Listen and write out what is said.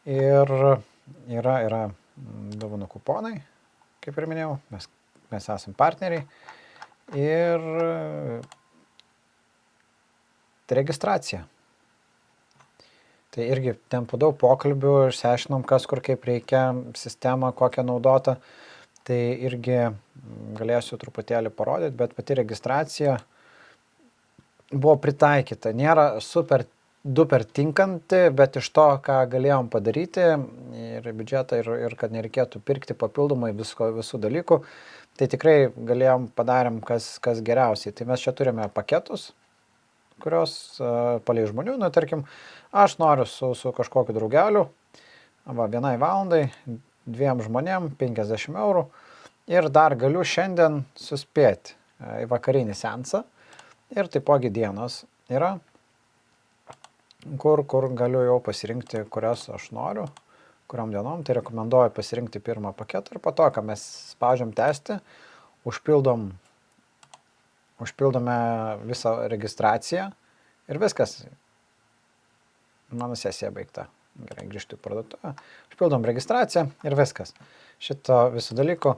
Ir yra dovanų kuponai, kaip ir minėjau, mes esame partneriai. Ir registracija. Tai irgi ten po daug pokalbių išsiaiškinom, kas kur kaip reikia, sistemą kokią naudota. Tai irgi galėsiu truputėlį parodyti, bet pati registracija buvo pritaikyta. Nėra duper tinkanti, bet iš to, ką galėjom padaryti ir biudžetą, ir kad nereikėtų pirkti papildomai visų dalykų, tai tikrai padarėm kas geriausiai. Tai mes čia turime paketus, kurios palei žmonių, tarkim, aš noriu su kažkokiu draugeliu, vienai valandai, 2 žmonėm, 50 eurų ir dar galiu šiandien suspėti į vakarinį seansą ir taipogi dienos yra, kur galiu jau pasirinkti, kurias aš noriu, kuriom dienom, tai rekomenduoju pasirinkti pirmą paketą ir po to, ką mes spaudžiam tęsti, užpildome visą registraciją ir viskas. Mano sesija baigta. Gerai, grįžtu į parduotuvę. Užpildom registraciją ir viskas. Šito visų dalykų